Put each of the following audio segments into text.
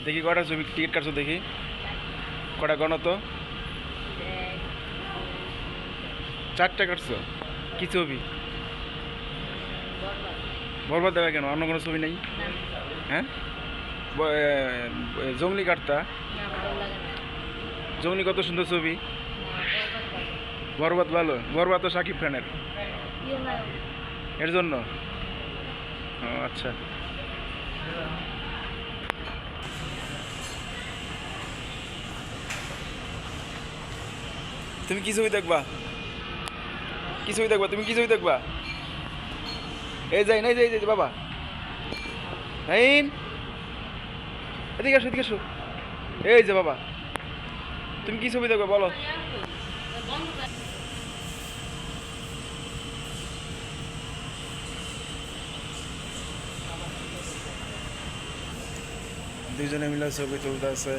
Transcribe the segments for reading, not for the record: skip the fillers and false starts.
দেখি কটা ছবি টিকিট কাটছো দেখি কটা গণ তো 4টা কাটছো কি ছবি বরবাদ দেবে কেন অন্য কোনো ছবি নেই হ্যাঁ জঙ্গলি কাটতা জঙ্গলি কত সুন্দর ছবি বরবাদ ভালো বরবাদ তো শাকিব খানের এর জন্য ও আচ্ছা তুমি কি ছবি দেখবা কি ছবি দেখবা তুমি কি ছবি দেখবা এই যাই নাই যাই যাই বাবা নাইন এদিকে আসো এদিকে আসো এই যে বাবা তুমি কি ছবি দেখবা বলো দুজনে মিলে ছবি তুলতে আছে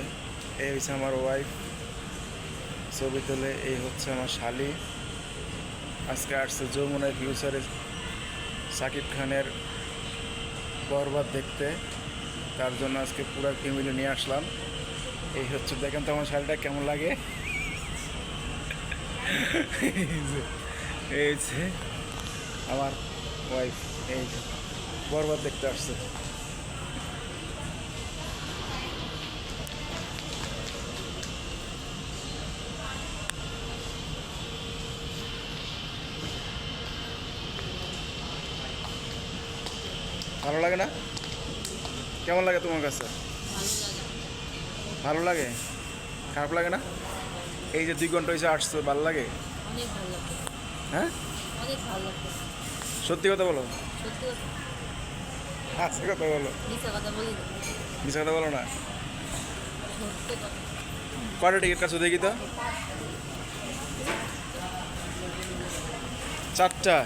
এই হচ্ছে আমার ওয়াইফ ছবি তুলে এই হচ্ছে আমার শালি আজকে আসছে যমুনায় ফিউচারে শাকিব খানের বরবাদ দেখতে তার জন্য আজকে পুরো ফ্যামিলি নিয়ে আসলাম এই হচ্ছে দেখেন তো আমার শাড়িটা কেমন লাগে এই হচ্ছে আমার ওয়াইফ এই বরবাদ দেখতে আসছে ভালো লাগে না কেমন লাগে তোমার কাছে ভালো লাগে খারাপ লাগে না এই যে 2 ঘন্টা হয়েছে আসছো ভালো লাগে হ্যাঁ সত্যি কথা বলো আচ্ছা কথা বলো মিছা কথা বলো না কয়টা টিকিট কাটছো দেখি তো 4টা